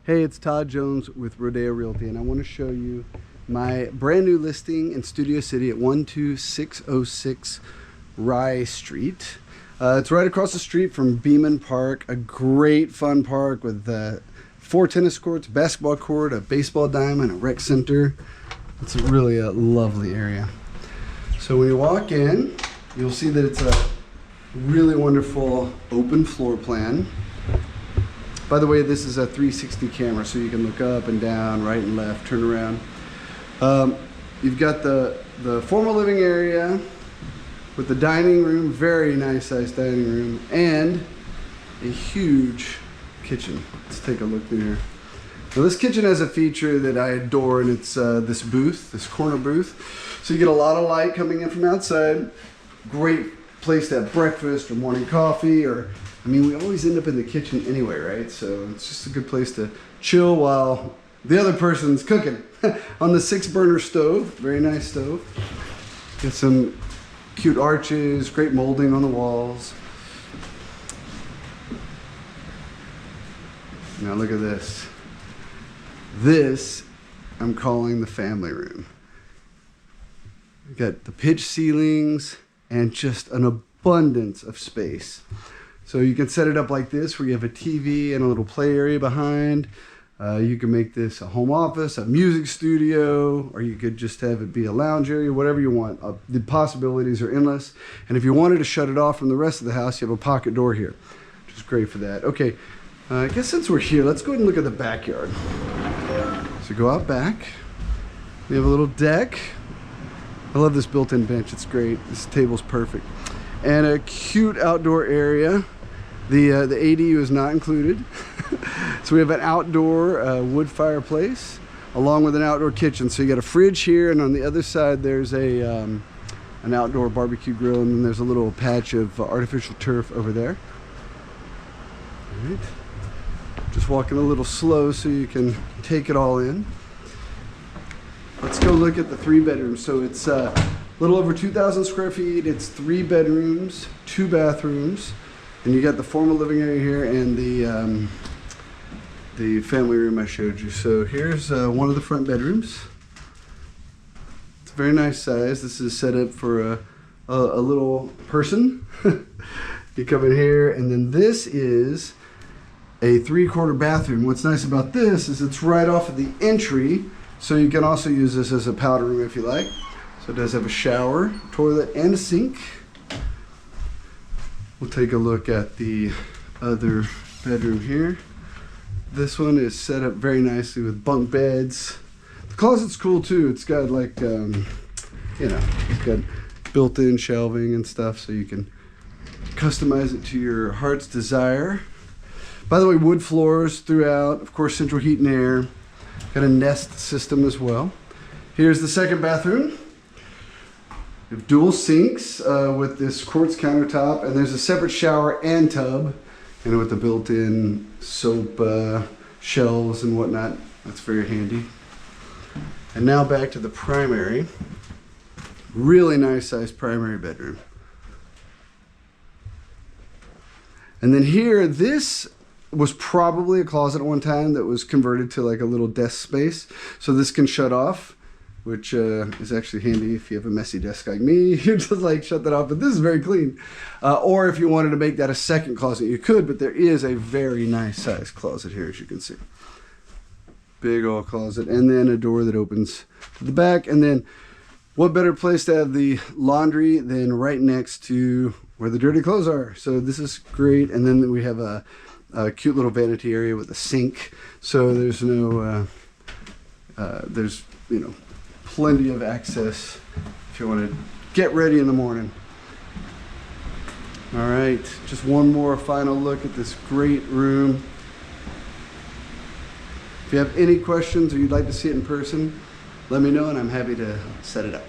Hey, it's Todd Jones with Rodeo Realty, and I want to show you my brand new listing in Studio City at 12606 Rye Street. It's right across the street from Beeman Park, a great fun park with 4 tennis courts, a basketball court, a baseball diamond, a rec center. It's really a lovely area. So when you walk in, you'll see that it's a really wonderful open floor plan. By the way, this is a 360 camera, so you can look up and down, right and left, turn around. You've got the formal living area with the dining room, very nice sized dining room, and a huge kitchen. Let's take a look through here. Now this kitchen has a feature that I adore, and it's this booth, this corner booth. So you get a lot of light coming in from outside. Great place to have breakfast or morning coffee, or I mean, we always end up in the kitchen anyway, right? So it's just a good place to chill while the other person's cooking. On the 6-burner stove, very nice stove. Got some cute arches, great molding on the walls. Now look at this. This I'm calling the family room. We got the pitch ceilings and just an abundance of space. So you can set it up like this, where you have a TV and a little play area behind. You can make this a home office, a music studio, or you could just have it be a lounge area, whatever you want. The possibilities are endless. And if you wanted to shut it off from the rest of the house, you have a pocket door here, which is great for that. Okay, I guess since we're here, let's go ahead and look at the backyard. So go out back. We have a little deck. I love this built-in bench, it's great. This table's perfect. And a cute outdoor area. The ADU is not included. So we have an outdoor wood fireplace along with an outdoor kitchen. So you got a fridge here, and on the other side there's an outdoor barbecue grill, and then there's a little patch of artificial turf over there. All right. Just walking a little slow so you can take it all in. Let's go look at the 3 bedrooms. So it's a little over 2,000 square feet. It's 3 bedrooms, 2 bathrooms. And you got the formal living area here and the family room I showed you. So here's one of the front bedrooms. It's a very nice size. This is set up for a little person. You come in here, and then this is a 3/4 bathroom. What's nice about this is it's right off of the entry, so you can also use this as a powder room if you like. So it does have a shower, toilet, and a sink. We'll take a look at the other bedroom here. This one is set up very nicely with bunk beds. The closet's cool too. It's got like, you know, it's got built-in shelving and stuff, so you can customize it to your heart's desire. By the way, wood floors throughout, of course, central heat and air. Got a Nest system as well. Here's the second bathroom. We have dual sinks with this quartz countertop, and there's a separate shower and tub, and with the built-in soap shelves and whatnot. That's very handy. And now back to the primary. Really nice sized primary bedroom. And then here, this was probably a closet at one time that was converted to like a little desk space. So this can shut off, which is actually handy if you have a messy desk like me. You just like shut that off, but this is very clean. Or if you wanted to make that a second closet, you could, but there is a very nice sized closet here, as you can see. Big old closet, and then a door that opens to the back. And then what better place to have the laundry than right next to where the dirty clothes are. So this is great. And then we have a cute little vanity area with a sink. So there's no, there's, you know, plenty of access if you want to get ready in the morning. All right, just one more final look at this great room. If you have any questions or you'd like to see it in person, let me know and I'm happy to set it up.